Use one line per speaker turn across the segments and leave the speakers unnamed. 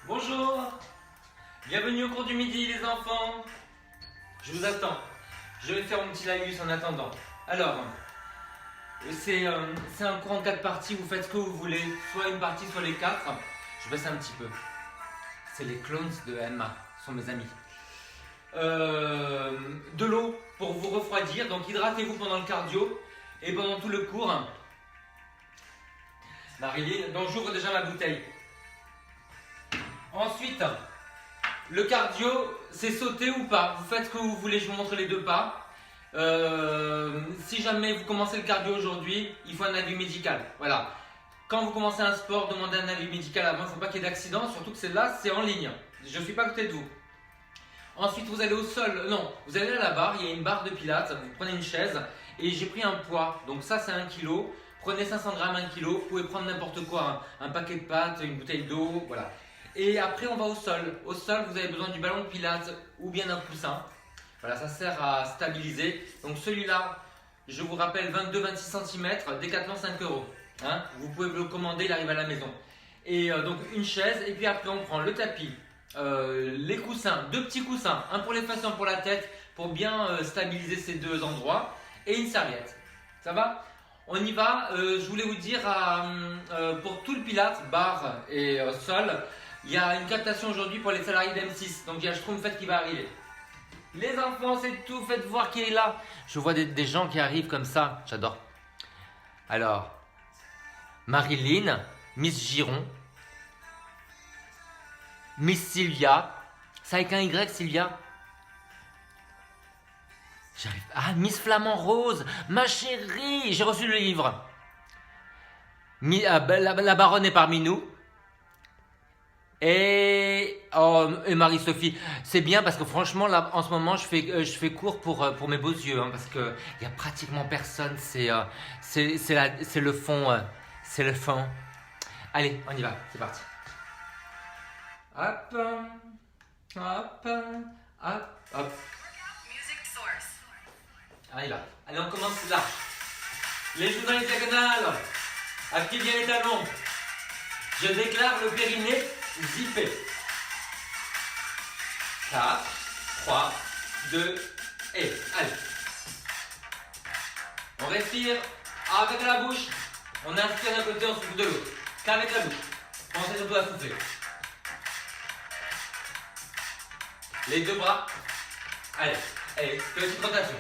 Bonjour, bienvenue au cours du midi les enfants. Je vous attends. Je vais faire mon petit laïus en attendant. Alors, c'est un cours en 4 parties, vous faites ce que vous voulez. Soit une partie, soit les 4. Je baisse un petit peu. C'est les clones de Emma, ce sont mes amis. De l'eau pour vous refroidir, donc hydratez-vous pendant le cardio et pendant tout le cours. Marilyn, donc j'ouvre déjà ma bouteille. Ensuite, le cardio, c'est sauter ou pas. Vous faites ce que vous voulez, je vous montre les deux pas. Si jamais vous commencez le cardio aujourd'hui, il faut un avis médical. Voilà. Quand vous commencez un sport, demandez un avis médical avant. Il ne faut pas qu'il y ait d'accident, surtout que celle-là, c'est en ligne. Je ne suis pas à côté de vous. Ensuite, vous allez au sol. Non, vous allez à la barre. Il y a une barre de pilates. Vous prenez une chaise et j'ai pris un poids. Donc ça, c'est 1 kg. Prenez 500 grammes, 1 kg. Vous pouvez prendre n'importe quoi. Un paquet de pâtes, une bouteille d'eau. Voilà. Et après, on va au sol. Au sol, vous avez besoin du ballon de pilates ou bien d'un coussin. Voilà, ça sert à stabiliser. Donc celui-là, je vous rappelle, 22-26 cm, Décathlon 5 €. Hein, vous pouvez le commander, il arrive à la maison. Et donc une chaise, et puis après on prend le tapis, les coussins, 2 petits coussins, un pour les fesses, un pour la tête, pour bien stabiliser ces deux endroits, et une serviette. Ça va? On y va. Je voulais vous dire, pour tout le pilates, barre et sol, il y a une captation aujourd'hui pour les salariés d'M6. Donc il y a Schtroumpfette qui va arriver. Les enfants, c'est tout. Faites voir qui est là. Je vois des gens qui arrivent comme ça. J'adore. Alors, Marilyn, Miss Giron, Miss Sylvia. C'est avec un Y, Sylvia? J'arrive. Ah, Miss Flamand Rose, ma chérie. J'ai reçu le livre. La baronne est parmi nous. Et Marie-Sophie, c'est bien parce que franchement là en ce moment je fais cours pour mes beaux yeux, hein, parce que il y a pratiquement personne. C'est le fond, c'est le fond. Allez, on y va, c'est parti. Hop, hop, hop, hop. Allez là, allez on commence là. Les genoux dans les diagonales. Active bien les talons. Je déclare le périnée zippé. 4, 3, 2, et allez. On respire avec la bouche. On inspire d'un côté, on souffle de l'autre. Qu'avec la bouche. Pensez surtout à souffler. Les deux bras. Allez, allez, petite rotation.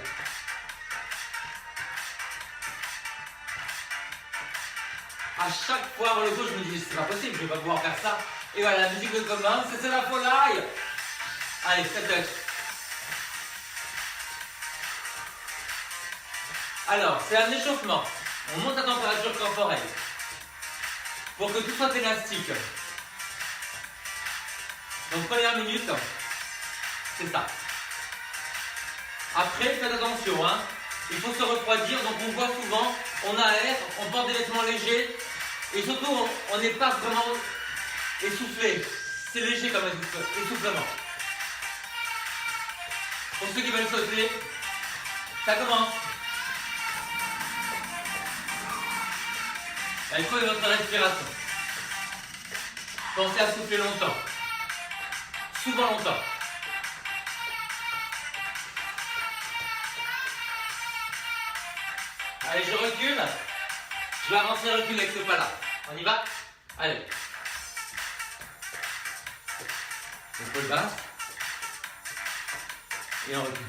À chaque fois avant le cours, je me dis c'est pas possible, je vais pas pouvoir faire ça. Et voilà, la musique de commence, c'est la folie. Allez, step touch. Alors, c'est un échauffement. On monte la température corporelle pour que tout soit élastique. Donc, première minute, c'est ça. Après, faites attention, hein. Il faut se refroidir, donc on voit souvent, on aère, on porte des vêtements légers. Et surtout, on n'est pas vraiment essoufflé. C'est léger comme essoufflement. Pour ceux qui veulent sauter, ça commence. Il faut votre respiration. Pensez à souffler longtemps. Souvent longtemps. Allez, je recule. Je vais avancer, reculer avec ce pas-là. On y va? Allez. Épaule basse. Et on recule.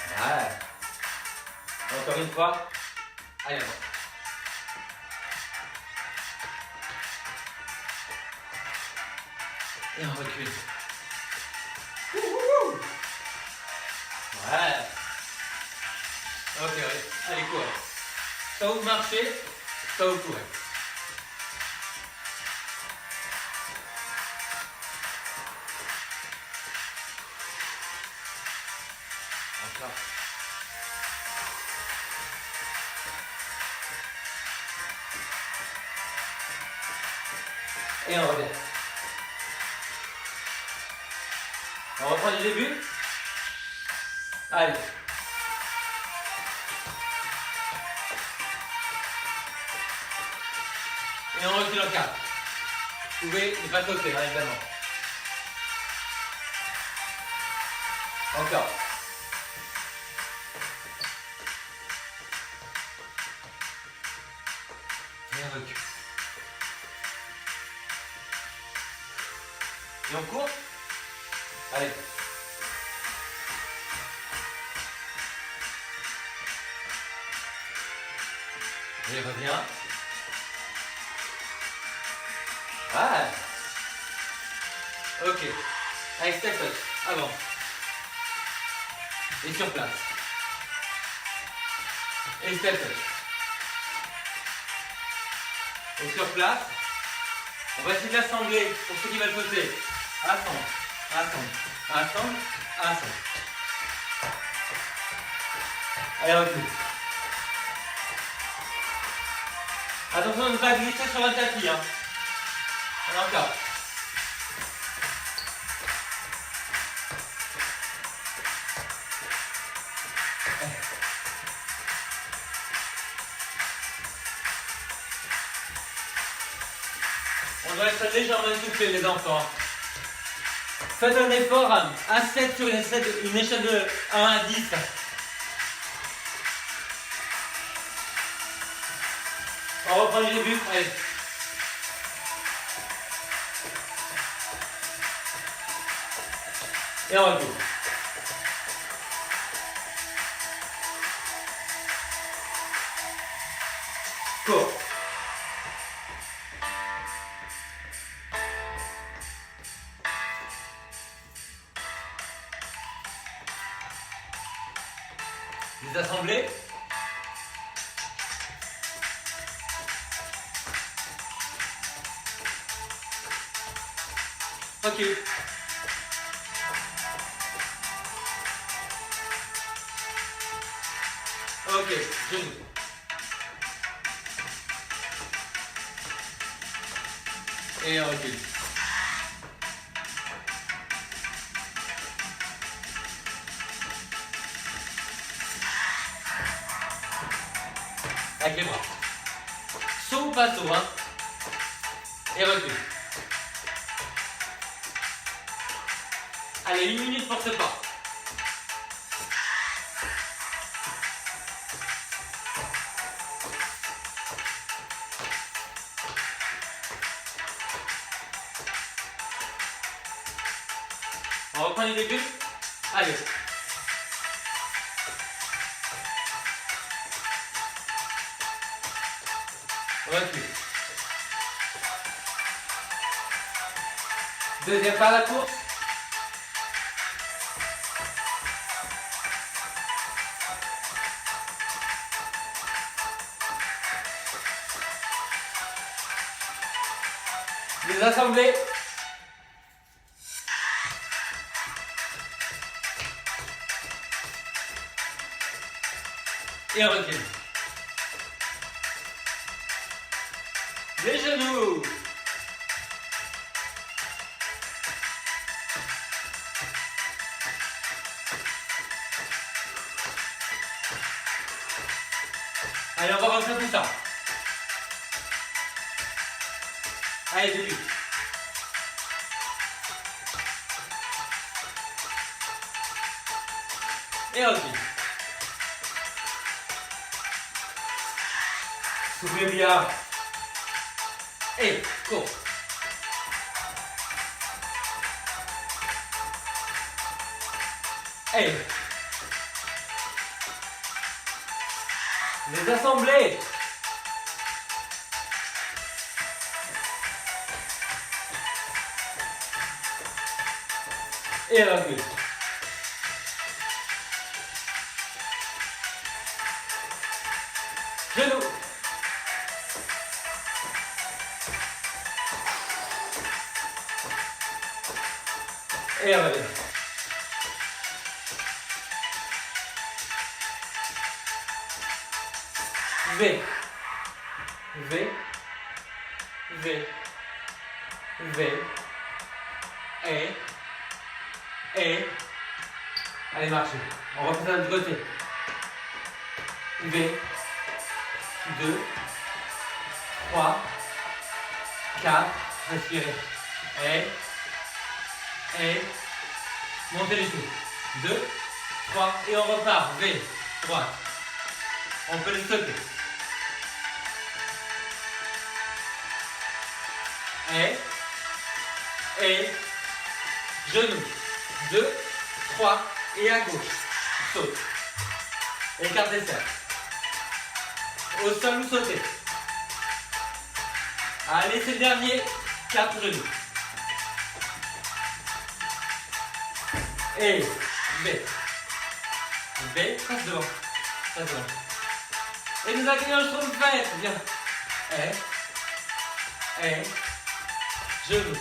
Ouais. Encore une fois. Allez, avance. Et on recule. Ouais. Ok, allez, courez. Ça vous marchez, ça vous courez. Encore. Et on revient. On reprend du début. Allez. Et on recule en 4. Vous pouvez ne pas sauter, hein, évidemment. Encore. Et on recule. Et on court. Allez. Et reviens. Ah. Ok. Allez, step touch. Avant. Et sur place. Et step touch. Et sur place. On va essayer de l'assembler pour ceux qui veulent sauter. Assemble. Assemble. Assemble. Assemble. Allez, recule. Attention de ne pas glisser sur le tapis. Hein. Et encore. On doit être légèrement essoufflé les enfants. Faites un effort à 7 sur une échelle de 1 à 10. On reprend le début. Allez. Et on recule. Cours. Les assembler. Ok. Ok, genou. Et on recule. Avec les bras. Saut ou pas saut, hein. Et recule. Allez, 1 minute pour ce pas. On reprend les débuts. Allez. Recule. Deuxième pas à la course. Les assembler. Et on recule. Les genoux. Allez, on va refaire tout ça. Allez, début. Et recule. Soufflez bien. Et cours. Et les assembler. Et recule. Genoux. Et reviens. V. V. V. V. Et. Allez, marchez. On refait ça de l'autre côté. V. 2. 3. 4, respirez. Et, montez les pieds. 2, 3, et on repart. V, droite. On peut le sauter. Et, genou. 2, 3, et à gauche. Saute. Écarte des cercles. Au sol ou sauter. Allez, c'est le dernier. 4 genoux. Et V. V, passe devant. Passe devant. Et nous accueillons le Schtroumpfette. Viens. Et. Genou.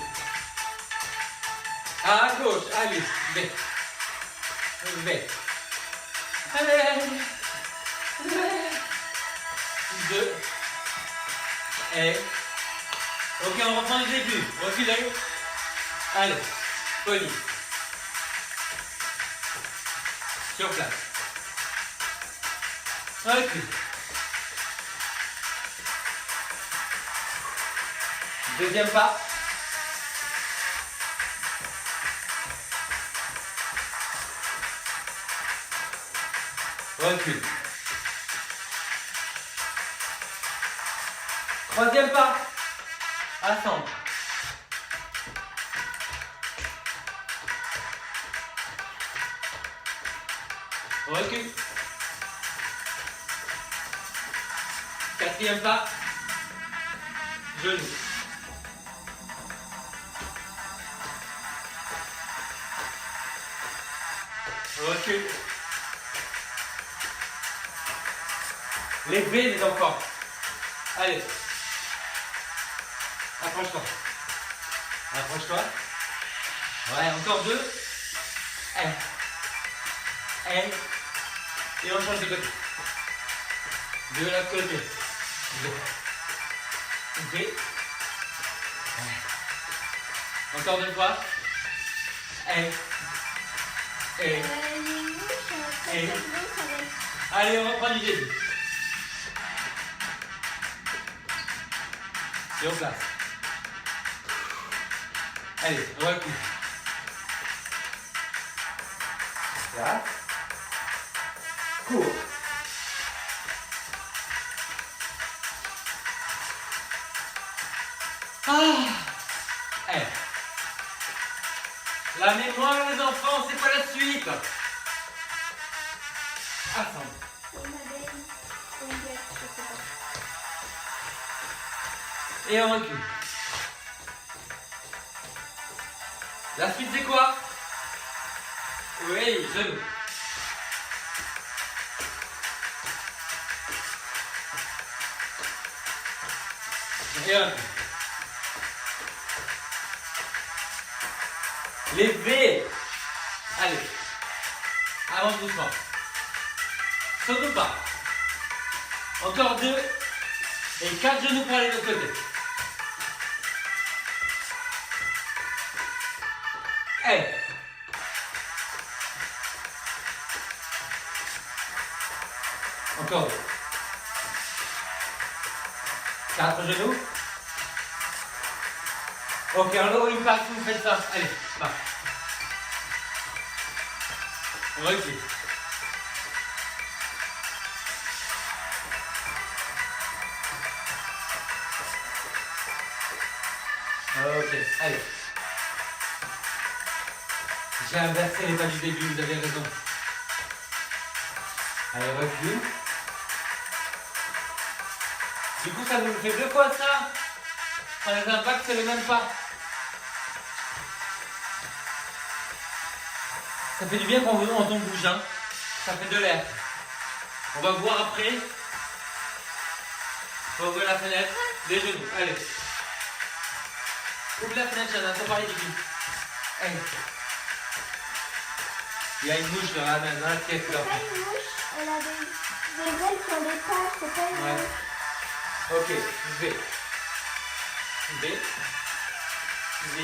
À gauche. Allez. V. V. Allez. 2. Et. Ok, on reprend le début. Reculez. Allez. Poli. Sur place. Recule. Deuxième pas. Recule. Troisième pas. Assemble. Recule. Quatrième pas. Genou. Recule. Levez les enfants. Allez. Approche-toi. Approche-toi. Ouais, encore 2. Et on change de côté. De l'autre côté. V. Encore 2 fois. Et. Allez, on reprend du début. Sur place. Allez, recule. Là. Cours. La mémoire, les enfants, c'est pas la suite. Assemble. Et on recule. La suite, c'est quoi? Oui, genou. Et un. Les V. Allez. Avance doucement. Saute pas. Encore 2. Et 4 genoux pour aller de l'autre côté. Encore 2. 4 genoux. Ok, en haut, impact, vous faites ça. Allez, va. Recule. Ok, allez. J'ai inversé les pas du début, vous avez raison. Allez, recule. Du coup, ça nous fait 2 fois ça. Quand les impacts, c'est le même pas. Ça fait du bien quand on bouge, hein. Ça fait de l'air. On va voir après. On va ouvrir la fenêtre. Les genoux, allez. Ouvre la fenêtre, Chana, c'est pas ridicule. Allez. Il y a une mouche dans la pièce.
C'est pas une mouche, elle a des ailes sur les pattes, c'est pas une mouche.
Ok, V. V. V.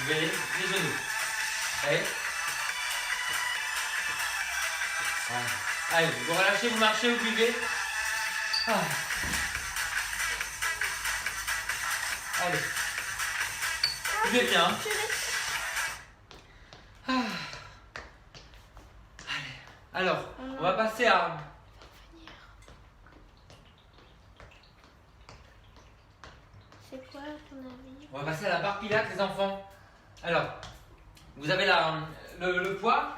V. Les genoux. Et. Voilà. Allez, vous relâchez, vous marchez, vous buvez. Allez. Tu es bien. Ah. Allez. Alors, on va passer à...
C'est quoi ton avis?
On va passer à la barre pilates, les enfants. Alors, vous avez le poids.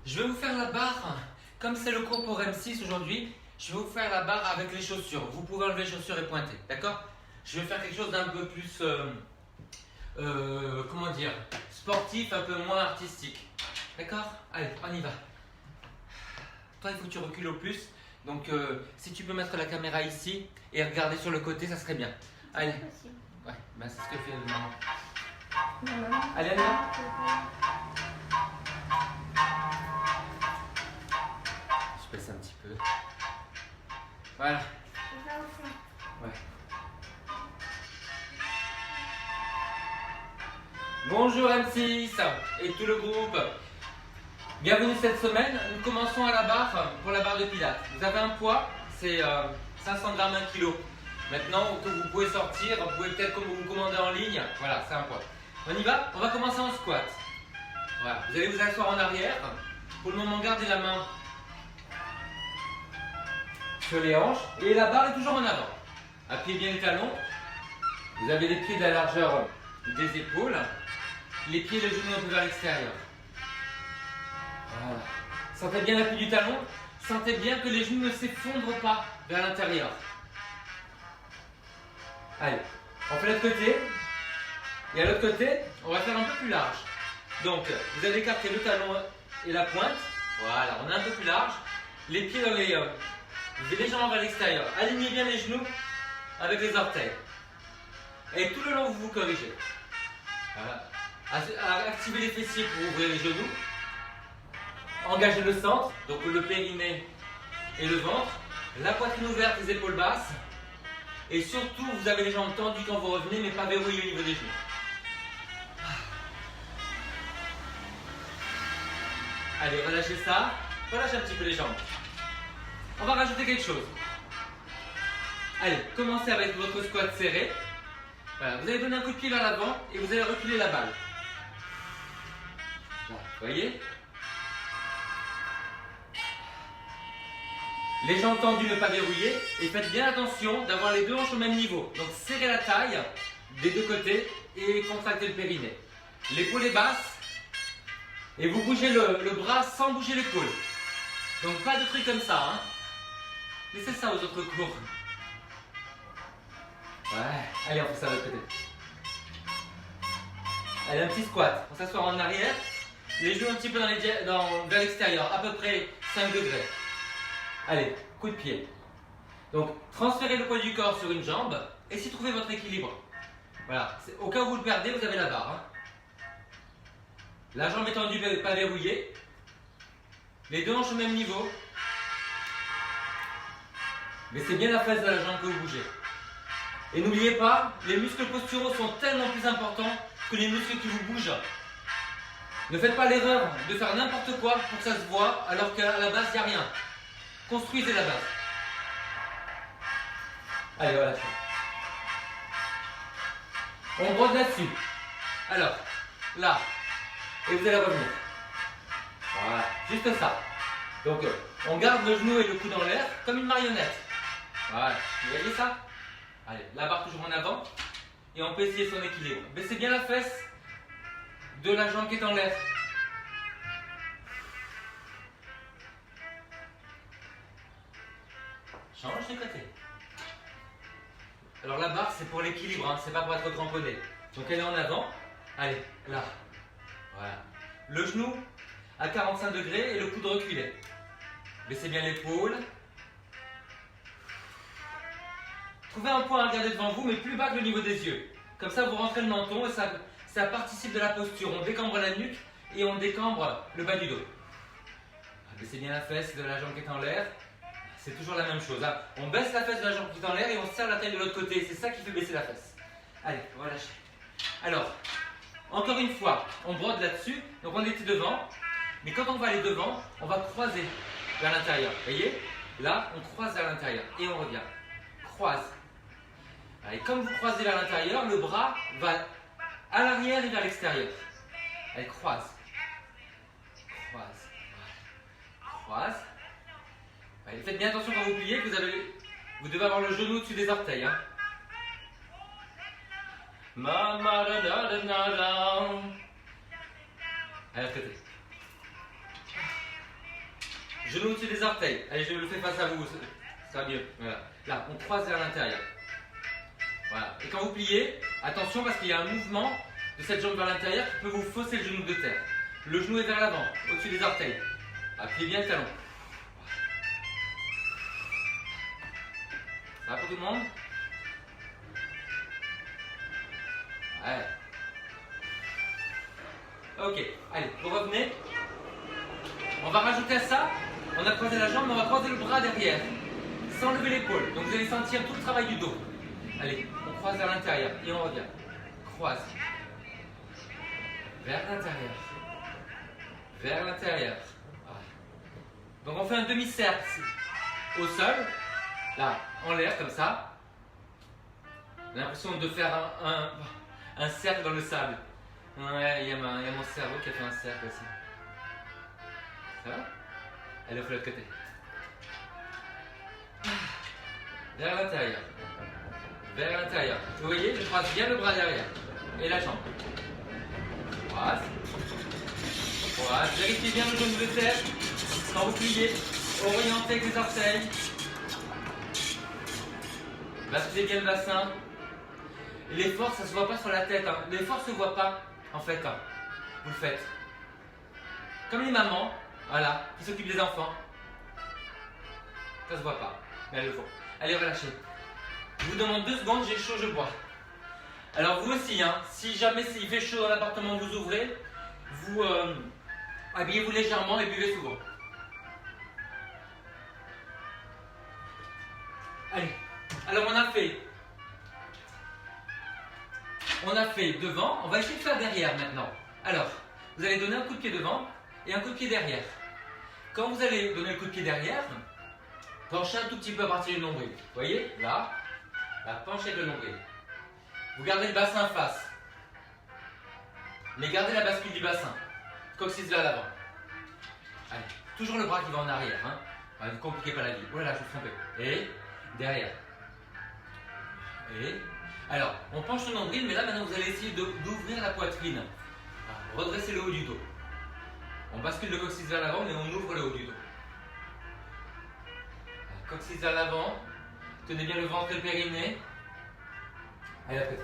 Je vais vous faire la barre, comme c'est le cours pour M6 aujourd'hui, je vais vous faire la barre avec les chaussures. Vous pouvez enlever les chaussures et pointer, d'accord? Je vais faire quelque chose d'un peu plus, comment dire, sportif, un peu moins artistique. D'accord? Allez, on y va. Toi, il faut que tu recules au plus. Donc, si tu peux mettre la caméra ici et regarder sur le côté, ça serait bien. Allez. Ouais, ben c'est ce que fait maman. Allez, allez. Je baisse un petit peu. Voilà. Ouais. Bonjour M6 et tout le groupe. Bienvenue cette semaine. Nous commençons à la barre pour la barre de pilates. Vous avez un poids, c'est 500 grammes 1 kg. Maintenant que vous pouvez sortir, vous pouvez peut-être vous commander en ligne. Voilà, c'est un poids. On y va? On va commencer en squat. Voilà. Vous allez vous asseoir en arrière. Pour le moment, gardez la main sur les hanches et la barre est toujours en avant. Appuyez bien les talons. Vous avez les pieds de la largeur des épaules. Les pieds et les genoux un peu vers l'extérieur. Voilà. Sentez bien l'appui du talon. Sentez bien que les genoux ne s'effondrent pas vers l'intérieur. Allez, on fait l'autre côté. Et à l'autre côté, on va faire un peu plus large. Donc, vous allez écarter le talon et la pointe. Voilà, on est un peu plus large. Les pieds dans les... légèrement vers l'extérieur. Alignez bien les genoux avec les orteils. Et tout le long, vous vous corrigez. Voilà. Activez les fessiers pour ouvrir les genoux. Engagez le centre, donc le périnée et le ventre. La poitrine ouverte, les épaules basses. Et surtout, vous avez les jambes tendues quand vous revenez, mais pas verrouillées au niveau des genoux. Allez, relâchez ça. Relâchez un petit peu les jambes. On va rajouter quelque chose. Allez, commencez avec votre squat serré. Voilà, vous allez donner un coup de pied vers l'avant et vous allez reculer la balle. Là, vous voyez? Les jambes tendues, ne pas verrouiller. Et faites bien attention d'avoir les deux hanches au même niveau. Donc serrez la taille des deux côtés et contractez le périnée. L'épaule est basse. Et vous bougez le bras sans bouger l'épaule. Donc pas de trucs comme ça. Hein. Laissez ça aux autres cours. Ouais. Allez, on fait ça de l'autre côté. Allez, un petit squat. On s'assoit en arrière. Les genoux un petit peu vers l'extérieur. À peu près 5 degrés. Allez, coup de pied. Donc, transférez le poids du corps sur une jambe. Et si trouvez votre équilibre. Voilà. Au cas où vous le perdez, vous avez la barre. Hein. La jambe est tendue, pas verrouillée. Les deux hanches au même niveau. Mais c'est bien la face de la jambe que vous bougez. Et n'oubliez pas, les muscles posturaux sont tellement plus importants que les muscles qui vous bougent. Ne faites pas l'erreur de faire n'importe quoi pour que ça se voit alors qu'à la base, il n'y a rien. Construisez la base. Allez, voilà. On brode là-dessus. Alors, là. Et vous allez revenir. Voilà, juste ça. Donc, on garde le genou et le coude en l'air comme une marionnette. Voilà, vous voyez ça? Allez, la barre toujours en avant. Et on peut essayer son équilibre. Baissez bien la fesse de la jambe qui est en l'air. Change de côté. Alors la barre, c'est pour l'équilibre, hein, c'est pas pour être cramponné. Donc elle est en avant. Allez, là. Voilà. Le genou à 45 degrés et le coude reculé. Baissez bien l'épaule. Trouvez un point à regarder devant vous, mais plus bas que le niveau des yeux. Comme ça, vous rentrez le menton et ça participe de la posture. On décambre la nuque et on décambre le bas du dos. Baissez bien la fesse de la jambe qui est en l'air. C'est toujours la même chose. Hein. On baisse la fesse de la jambe qui est en l'air et on serre la taille de l'autre côté. C'est ça qui fait baisser la fesse. Allez, on va lâcher. Alors, encore une fois, on brode là-dessus. Donc on était devant. Mais quand on va aller devant, on va croiser vers l'intérieur. Vous voyez? Là, on croise vers l'intérieur. Et on revient. Croise. Allez, comme vous croisez vers l'intérieur, le bras va à l'arrière et vers l'extérieur. Allez, croise. Croise. Croise. Allez, faites bien attention quand vous pliez, vous devez avoir le genou au-dessus des orteils. Hein. Allez, à côté. Genou au-dessus des orteils. Allez, je le fais face à vous. Ça va mieux. Voilà. Là, on croise vers l'intérieur. Voilà. Et quand vous pliez, attention parce qu'il y a un mouvement de cette jambe vers l'intérieur qui peut vous fausser le genou de terre. Le genou est vers l'avant, au-dessus des orteils. Appuyez bien le talon. Ça va pour tout le monde? Ouais. Ok, allez, vous revenez. On va rajouter à ça, on a croisé la jambe, mais on va croiser le bras derrière, sans lever l'épaule. Donc vous allez sentir tout le travail du dos. Allez, on croise vers l'intérieur et on revient. Croise. Vers l'intérieur. Vers l'intérieur. Voilà. Donc on fait un demi-cercle au sol, là, en l'air comme ça. On a l'impression de faire un cercle dans le sable. Ouais, il y a mon cerveau qui a fait un cercle aussi. Ça va? Allez, on fait l'autre côté. Vers l'intérieur. Vers l'intérieur. Vous voyez, je croise bien le bras derrière. Et la jambe. Croise. Croise. Vérifiez bien le genou de terre. Quand vous pliez, orientez avec les orteils. Basculez bien le bassin. L'effort, ça ne se voit pas sur la tête. Hein. L'effort ne se voit pas, en fait. Hein. Vous le faites. Comme les mamans, voilà, qui s'occupent des enfants. Ça ne se voit pas, mais elles le font. Allez, relâchez. Je vous demande 2 secondes, j'ai chaud, je bois. Alors vous aussi, hein, si jamais il fait chaud dans l'appartement, vous ouvrez, vous habillez-vous légèrement et buvez souvent. Allez, alors on a fait devant, on va essayer de faire derrière maintenant. Alors, vous allez donner un coup de pied devant et un coup de pied derrière. Quand vous allez donner le coup de pied derrière, penchez un tout petit peu à partir du nombril. Vous voyez, là, penchez le nombril. Vous gardez le bassin face, mais gardez la bascule du bassin. Coccyx vers l'avant. Allez, toujours le bras qui va en arrière. Hein. Ne vous compliquez pas la vie. Oh là là, je me suis trompé. Et derrière. Et alors, on penche le nombril, mais là maintenant vous allez essayer d'ouvrir la poitrine. Redressez le haut du dos. On bascule le coccyx vers l'avant, mais on ouvre le haut du dos. Coccyx vers l'avant. Tenez bien le ventre et le périnée. Allez, à côté.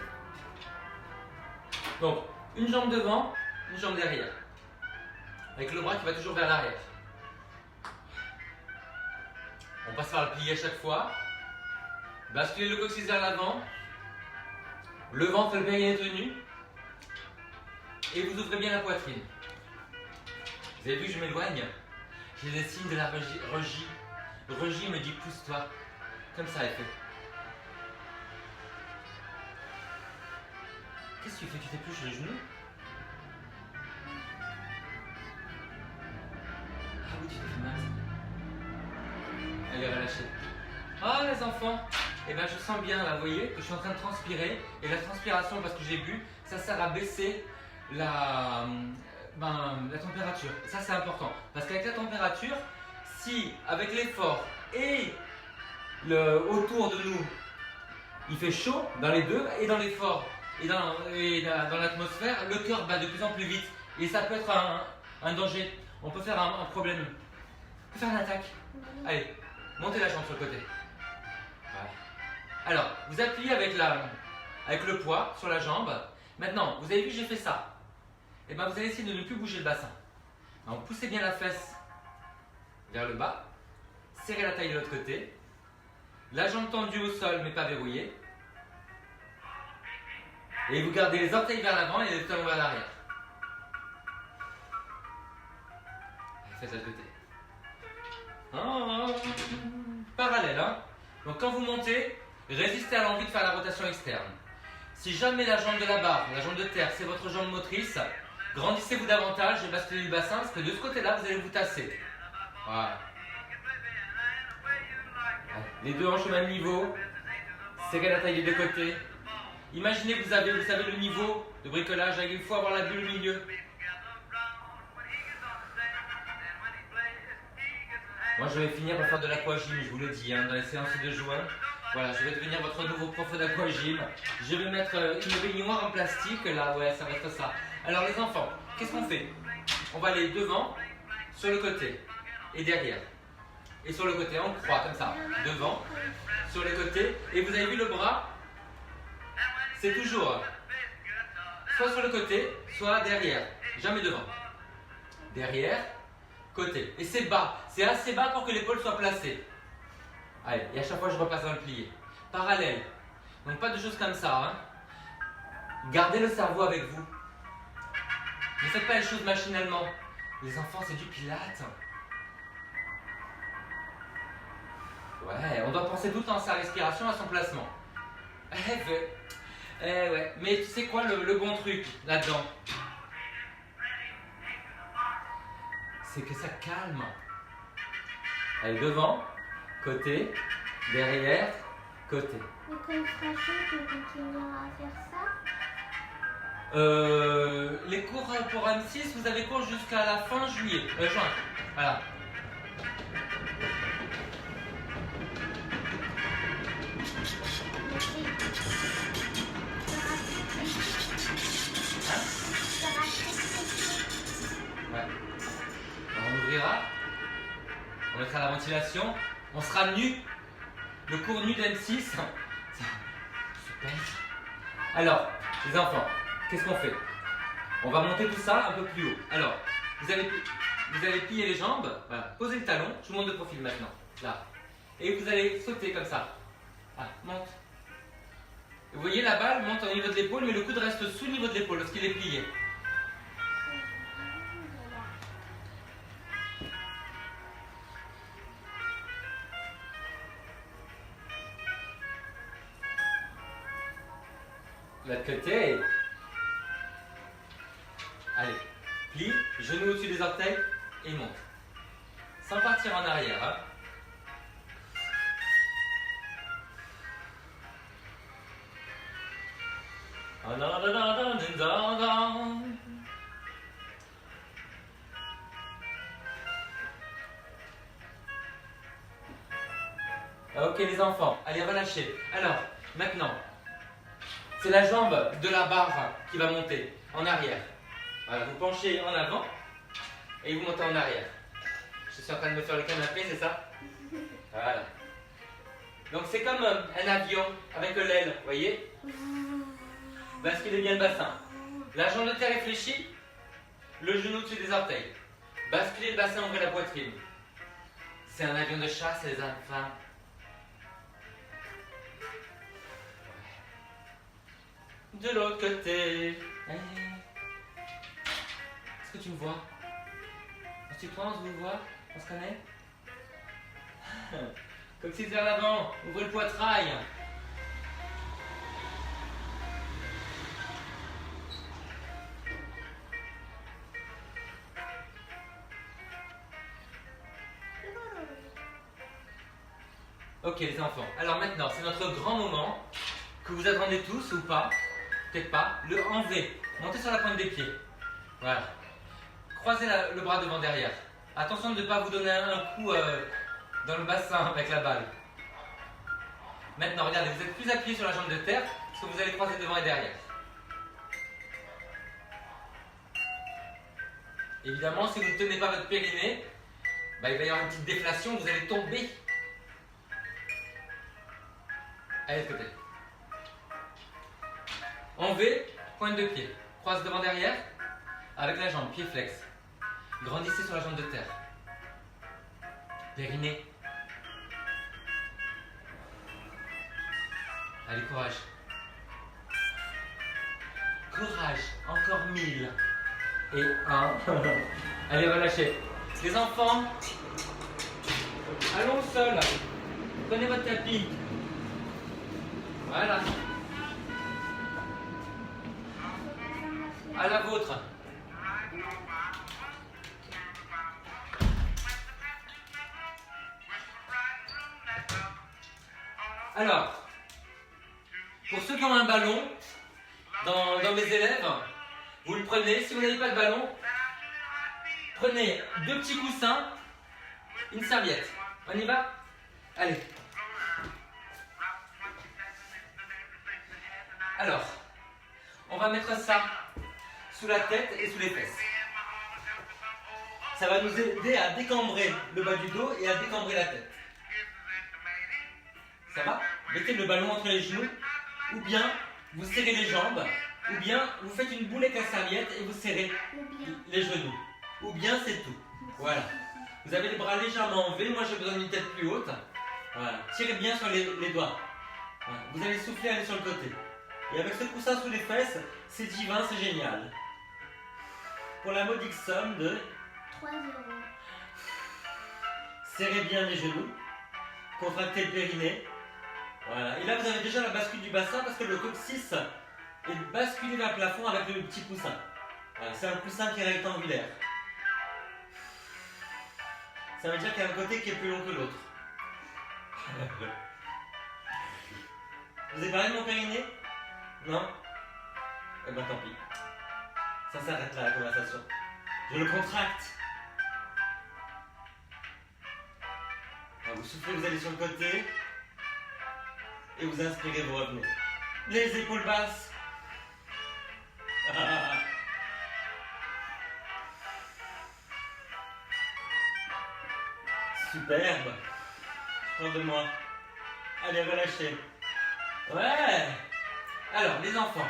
Donc, une jambe devant, une jambe derrière. Avec le bras qui va toujours vers l'arrière. On passe par le plié à chaque fois. Basculez le coccyx vers l'avant. Le ventre et le périnée tenu. Et vous ouvrez bien la poitrine. Vous avez vu que je m'éloigne? J'ai des signes de la regie. Regie me dit pousse-toi. Comme ça, elle fait. Qu'est-ce que tu fais? Tu t'épluches les genoux? Ah oui, tu te fais mal. Allez, relâchez. Ah, les enfants! Eh bien, je sens bien, là, vous voyez, que je suis en train de transpirer. Et la transpiration, parce que j'ai bu, ça sert à baisser la température. Ça, c'est important. Parce qu'avec la température, si, avec l'effort et autour de nous, il fait chaud, dans les deux, et dans l'effort, et dans l'atmosphère, le cœur bat de plus en plus vite. Et ça peut être un danger. On peut faire un problème. On peut faire une attaque. Allez, montez la jambe sur le côté. Voilà. Alors, vous appuyez avec le poids sur la jambe. Maintenant, vous avez vu, j'ai fait ça. Et bien, vous allez essayer de ne plus bouger le bassin. Donc, poussez bien la fesse vers le bas. Serrez la taille de l'autre côté. La jambe tendue au sol, mais pas verrouillée. Et vous gardez les orteils vers l'avant et les talons vers l'arrière. Faites de l'autre côté. Parallèle, hein. Donc quand vous montez, résistez à l'envie de faire la rotation externe. Si jamais la jambe de la barre, la jambe de terre, c'est votre jambe motrice, grandissez-vous davantage et basculez le bassin, parce que de ce côté-là, vous allez vous tasser. Voilà. Les deux hanches au même niveau. C'est quelle la taille des deux côtés? Imaginez que vous savez le niveau de bricolage, il faut avoir la bulle au milieu. Moi je vais finir par faire de l'aquagym, je vous le dis, dans les séances de juin. Voilà, je vais devenir votre nouveau prof d'aquagym. Je vais mettre une baignoire en plastique, là, ouais, ça va être ça. Alors les enfants, qu'est-ce qu'on fait? On va aller devant, sur le côté et derrière. Et sur le côté, on croit comme ça. Devant, sur les côtés. Et vous avez vu le bras? C'est toujours soit sur le côté, soit derrière. Jamais devant. Derrière, côté. Et c'est bas. C'est assez bas pour que l'épaule soit placée. Allez, et à chaque fois, je repasse dans le plié. Parallèle. Donc pas de choses comme ça. Hein. Gardez le cerveau avec vous. Ne faites pas les choses machinalement. Les enfants, c'est du pilates. Ouais, on doit penser tout le temps à sa respiration, à son placement. Ouais. Mais tu sais quoi le bon truc là-dedans? C'est que ça calme. Allez, devant, côté, derrière, côté.
Mais quand il fera chaud, tu continueras à faire ça?
Les cours pour M6, vous avez cours jusqu'à la fin juin. Voilà. Ouais. Alors on ouvrira, on mettra la ventilation, on sera nu, le cours nu d'M6. Super. Alors, les enfants, qu'est-ce qu'on fait? On va monter tout ça un peu plus haut. Alors, vous allez plier les jambes, voilà. Posez le talon, je vous montre de profil maintenant, là. Et vous allez sauter comme ça. Ah, monte. Vous voyez la balle monte au niveau de l'épaule, mais le coude reste sous le niveau de l'épaule lorsqu'il est plié. L'autre côté. Allez, plie, genou au-dessus des orteils et monte. Sans partir en arrière. Hein. Ok les enfants, allez relâchez. Alors, maintenant, c'est la jambe de la barre qui va monter en arrière. Voilà, vous penchez en avant et vous montez en arrière. Je suis en train de me faire le canapé, c'est ça? Voilà. Donc c'est comme un avion avec l'aile, vous voyez? Basculez bien le bassin. La jambe de terre est fléchie, le genou au-dessus des orteils. Basculez le bassin, ouvrez la poitrine. C'est un avion de chasse, les enfants. De l'autre côté. Est-ce que tu me vois? Est-ce que tu penses, vous me vois? On se connaît? Comme si vers l'avant, ouvrez le poitrail. Ok les enfants, alors maintenant c'est notre grand moment que vous attendez tous ou pas, peut-être pas, le en V, montez sur la pointe des pieds, voilà, croisez le bras devant derrière, attention de ne pas vous donner un coup dans le bassin avec la balle. Maintenant regardez, vous êtes plus appuyé sur la jambe de terre parce que vous allez croiser devant et derrière. Évidemment si vous ne tenez pas votre périnée, il va y avoir une petite déflation, vous allez tomber. Allez de côté. En V, pointe de pied. Croise devant derrière. Avec la jambe, pied flex. Grandissez sur la jambe de terre. Périnée. Allez, courage. Courage. Encore 1000. Et 1. Allez, relâchez. Les enfants, allons au sol. Prenez votre tapis. Voilà. À la vôtre. Alors, Pour ceux qui ont un ballon, dans mes élèves, vous le prenez. Si vous n'avez pas de ballon, prenez 2 petits coussins, une serviette. On y va? Allez. Alors, on va mettre ça sous la tête et sous les fesses. Ça va nous aider à décambrer le bas du dos et à décambrer la tête. Ça va? Mettez le ballon entre les genoux, ou bien vous serrez les jambes, ou bien vous faites une boule avec la serviette et vous serrez les genoux. Ou bien c'est tout. Voilà. Vous avez les bras légèrement enlevés, moi j'ai besoin d'une tête plus haute. Voilà. Tirez bien sur les doigts. Voilà. Vous allez souffler, aller sur le côté. Et avec ce coussin sous les fesses, c'est divin, c'est génial. Pour la modique somme de
3 €.
Serrez bien les genoux, contractez le périnée. Voilà. Et là, vous avez déjà la bascule du bassin parce que le coccyx est basculé vers le plafond avec le petit coussin. Voilà. C'est un coussin qui est rectangulaire. Ça veut dire qu'il y a un côté qui est plus long que l'autre. Vous avez parlé de mon périnée? Non? Eh ben tant pis. Ça s'arrête là la conversation. Je le contracte. Alors, vous soufflez, vous allez sur le côté. Et vous inspirez, vous revenez. Les épaules basses. Superbe. Prends de moi. Allez, relâchez. Ouais. Alors, les enfants,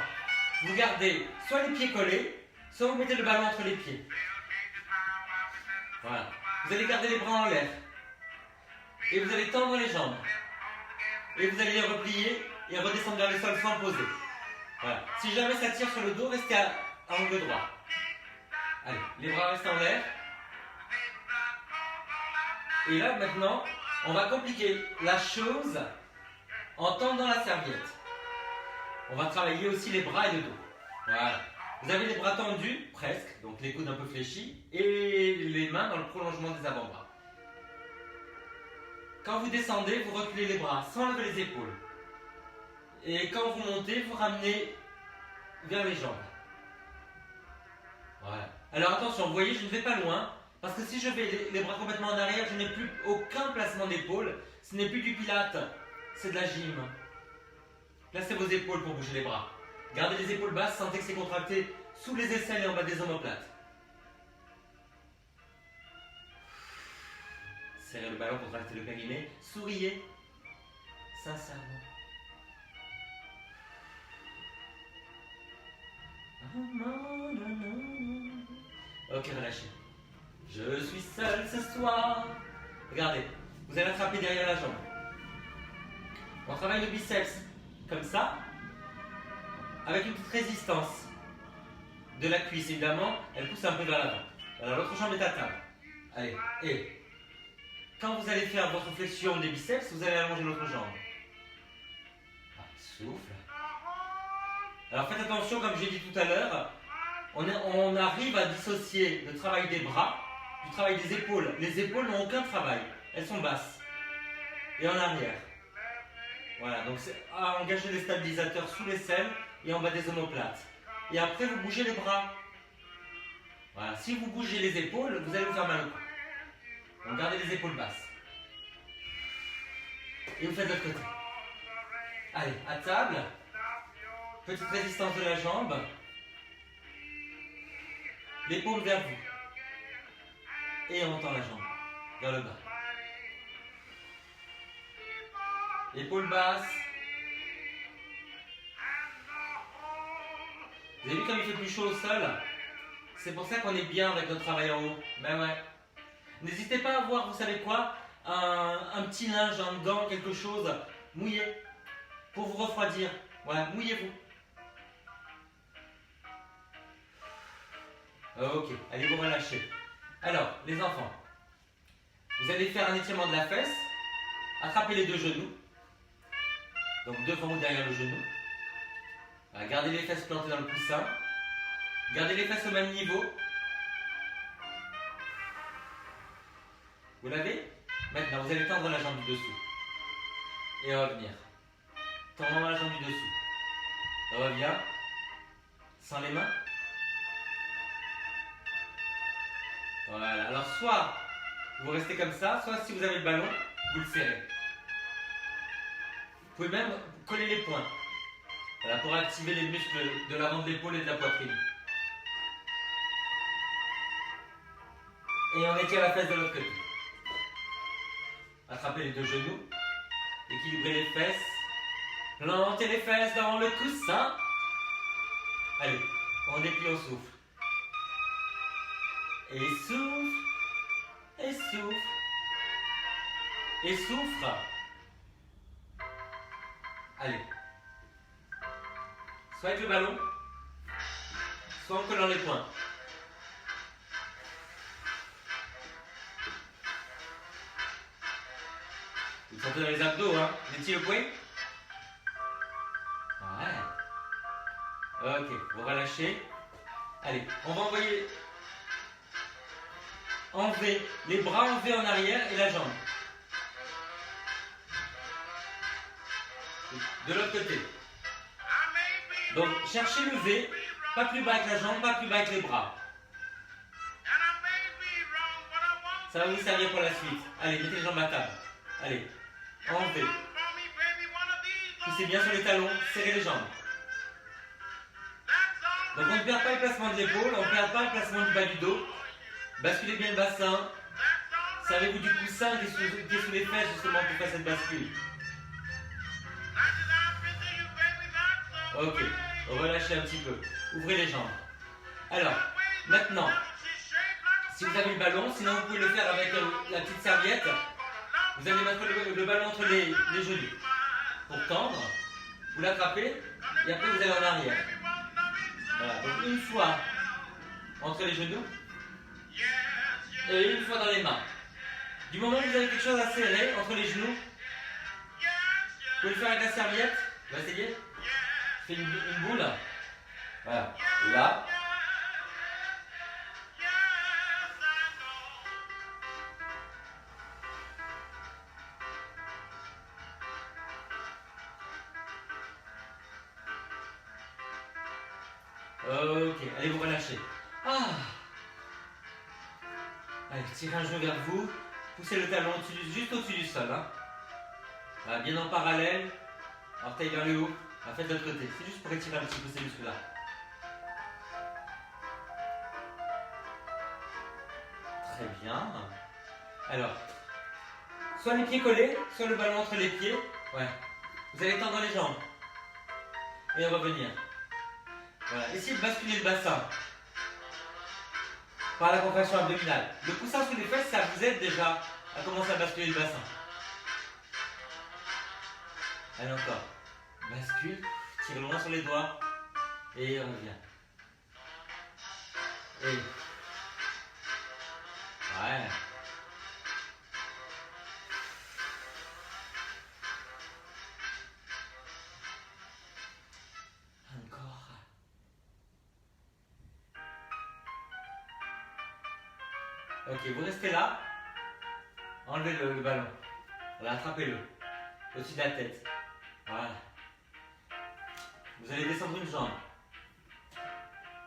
vous gardez soit les pieds collés, soit vous mettez le ballon entre les pieds. Voilà. Vous allez garder les bras en l'air. Et vous allez tendre les jambes. Et vous allez les replier et redescendre vers le sol sans poser. Voilà. Si jamais ça tire sur le dos, restez à angle droit. Allez, les bras restent en l'air. Et là, maintenant, on va compliquer la chose en tendant la serviette. On va travailler aussi les bras et le dos. Voilà. Vous avez les bras tendus, presque, donc les coudes un peu fléchis, et les mains dans le prolongement des avant-bras. Quand vous descendez, vous reculez les bras sans lever les épaules. Et quand vous montez, vous ramenez vers les jambes. Voilà. Alors attention, vous voyez, je ne vais pas loin, parce que si je vais les bras complètement en arrière, je n'ai plus aucun placement d'épaule. Ce n'est plus du pilate, c'est de la gym. Placez vos épaules pour bouger les bras. Gardez les épaules basses, sentez que c'est contracté sous les aisselles et en bas des omoplates. Serrez le ballon, contractez le périnée. Souriez, sincèrement. Ok, relâchez. Je suis seul ce soir. Regardez, vous allez attraper derrière la jambe. On travaille le biceps comme ça, avec une petite résistance de la cuisse, évidemment, elle pousse un peu vers l'avant. Alors l'autre jambe est à table. Allez, et quand vous allez faire votre flexion des biceps, vous allez allonger l'autre jambe. Ah, souffle. Alors faites attention, comme j'ai dit tout à l'heure, on arrive à dissocier le travail des bras du travail des épaules. Les épaules n'ont aucun travail, elles sont basses et en arrière. Voilà, donc c'est à engager les stabilisateurs sous l'aisselle et en bas des omoplates. Et après, vous bougez les bras. Voilà, si vous bougez les épaules, vous allez vous faire mal au cou. Donc gardez les épaules basses. Et vous faites de l'autre côté. Allez, à table. Petite résistance de la jambe. L'épaule vers vous. Et on tend la jambe vers le bas. Épaule basse. Vous avez vu comme il fait plus chaud au sol? C'est pour ça qu'on est bien avec notre travail en haut. Ben ouais. N'hésitez pas à avoir, vous savez quoi, un petit linge, un gant, quelque chose mouillé pour vous refroidir. Voilà, mouillez-vous. Ok, allez vous relâcher. Alors, les enfants, vous allez faire un étirement de la fesse. Attrapez les deux genoux. Donc devant ou derrière le genou. Voilà, gardez les fesses plantées dans le coussin. Gardez les fesses au même niveau. Vous l'avez? Maintenant, vous allez tendre la jambe du dessous. Et revenir. Tendre la jambe du dessous. Reviens. Sans les mains. Voilà. Alors soit vous restez comme ça, soit si vous avez le ballon, vous le serrez. Vous pouvez même coller les poings. Voilà, pour activer les muscles de l'avant de l'épaule et de la poitrine. Et on étire la fesse de l'autre côté. Attrapez les deux genoux. Équilibrez les fesses. Plantez les fesses dans le coussin. Allez, on déplie, on souffle. Et souffle. Et souffle. Et souffle. Allez. Soit avec le ballon, soit en collant les poings. Vous sentez dans les abdos, hein? Mettez le poing. Ouais. Ok, vous relâchez. Allez, on va enlever les bras enlevés en arrière et la jambe. De l'autre côté. Donc, cherchez le V, pas plus bas que la jambe, pas plus bas que les bras. Ça va vous servir pour la suite. Allez, mettez les jambes à table. Allez, enlevez. Poussez bien sur les talons, serrez les jambes. Donc on ne perd pas le placement de l'épaule, on ne perd pas le placement du bas du dos. Basculez bien le bassin. Servez-vous du coussin qui est sous les fesses justement pour faire cette bascule. Ok, relâchez un petit peu. Ouvrez les jambes. Alors, maintenant, si vous avez le ballon, sinon vous pouvez le faire avec la petite serviette. Vous allez mettre le ballon entre les genoux. Pour tendre, vous l'attrapez et après vous allez en arrière. Voilà, donc une fois entre les genoux et une fois dans les mains. Du moment que vous avez quelque chose à serrer entre les genoux, vous pouvez le faire avec la serviette. Vous allez essayer. Faites une boule. Voilà. Là. Ok, allez vous relâcher. Allez, tirez un genou vers vous. Poussez le talon juste au-dessus du sol. Hein. Voilà, bien en parallèle. Orteil vers le haut. Faites de l'autre côté. C'est juste pour étirer un petit peu ces muscles-là. Très bien. Alors, soit les pieds collés, soit le ballon entre les pieds. Ouais. Vous allez tendre les jambes. Et revenir. Voilà. Essayez de basculer le bassin par la contraction abdominale. Le coussin sous les fesses, ça vous aide déjà à commencer à basculer le bassin. Allez encore. Bascule, tire loin sur les doigts et revient. Et ouais. Encore. Ok, vous restez là. Enlevez le ballon. Voilà, attrapez-le. Au-dessus de la tête. Voilà. Vous allez descendre une jambe.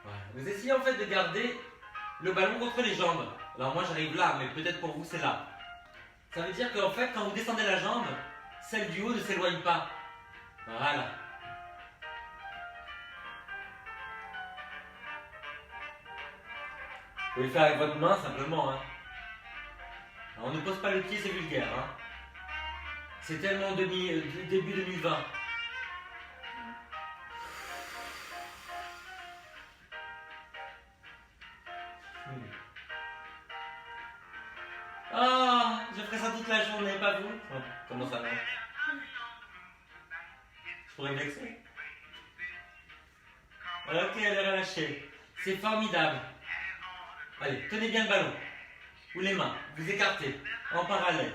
Voilà. Vous essayez en fait de garder le ballon contre les jambes. Alors moi j'arrive là, mais peut-être pour vous c'est là. Ça veut dire qu'en fait quand vous descendez la jambe, celle du haut ne s'éloigne pas. Voilà. Vous pouvez le faire avec votre main simplement. Hein. Alors, on ne pose pas le pied, c'est vulgaire. Hein. C'est tellement début 2020. Ah, je ferai ça toute la journée, pas vous? Comment ça va? Je pourrais me vexer. Ok, elle est relâchée. C'est formidable. Allez, tenez bien le ballon. Ou les mains, vous écartez, en parallèle.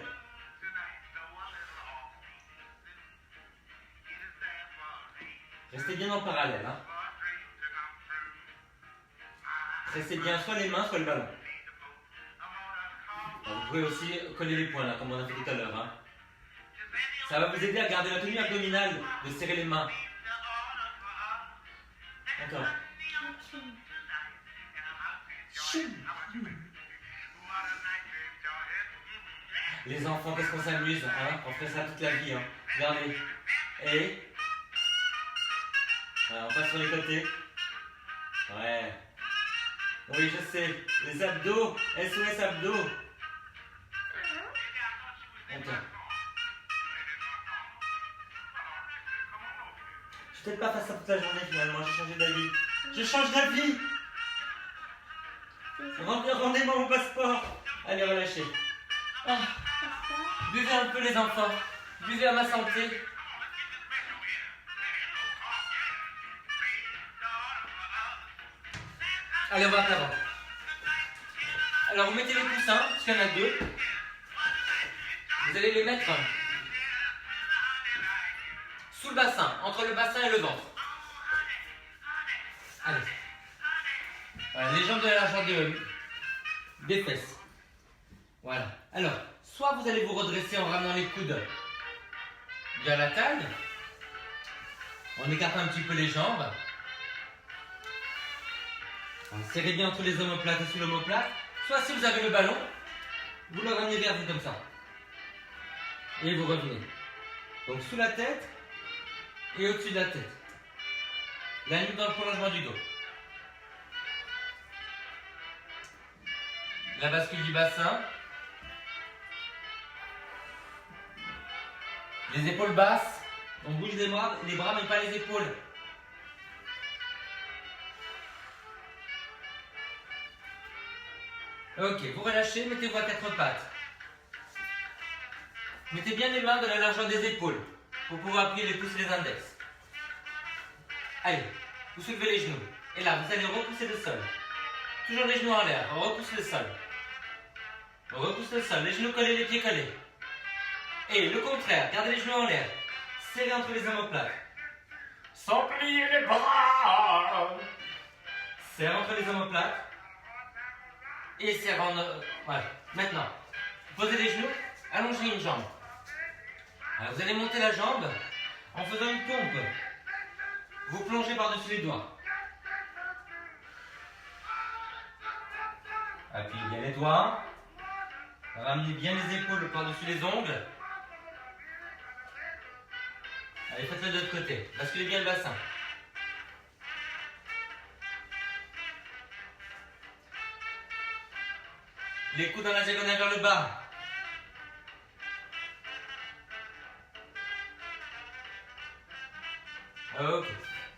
Restez bien en parallèle. Hein. Pressez bien soit les mains, soit le ballon. Alors, vous pouvez aussi coller les poings, là, comme on a fait tout à l'heure. Hein. Ça va vous aider à garder la tenue abdominale, de serrer les mains. temps. Les enfants, qu'est-ce qu'on s'amuse, hein? On fait ça toute la vie, hein. Regardez. Et voilà, on passe sur les côtés. Ouais. Oui, je sais. Les abdos. SOS abdos. Attends. Je suis peut-être pas face à toute la journée finalement. J'ai changé d'avis. Je change d'avis. Rendez-moi mon passeport. Allez, relâchez. Ah. Buvez un peu les enfants. Buvez à ma santé. Allez, on va à l'avant. Alors, vous mettez les coussins, parce qu'il y en a deux. Vous allez les mettre sous le bassin, entre le bassin et le ventre. Allez. Voilà, les jambes de la largeur des fesses. Voilà. Alors, soit vous allez vous redresser en ramenant les coudes vers la taille, en écartant un petit peu les jambes. Serrez bien entre les omoplates et sous l'omoplate. Soit si vous avez le ballon, vous le ramenez vers vous comme ça. Et vous revenez. Donc sous la tête et au-dessus de la tête. La nuque dans le prolongement du dos. La bascule du bassin. Les épaules basses. On bouge les bras mais pas les épaules. Ok, vous relâchez, mettez-vous à quatre pattes. Mettez bien les mains de la largeur des épaules pour pouvoir appuyer les pouces et les index. Allez, vous soulevez les genoux. Et là, vous allez repousser le sol. Toujours les genoux en l'air, on repousse le sol. On repousse le sol, les genoux collés, les pieds collés. Et le contraire, gardez les genoux en l'air. Serrez entre les omoplates. Sans plier les bras. Serrez entre les omoplates. Et serre en... Voilà. Maintenant, posez les genoux, allongez une jambe. Alors, vous allez monter la jambe en faisant une pompe. Vous plongez par-dessus les doigts. Appuyez bien les doigts. Ramenez bien les épaules par-dessus les ongles. Allez, faites-le de l'autre côté. Basculez bien le bassin. Les coudes dans la diagonale vers le bas. Ok.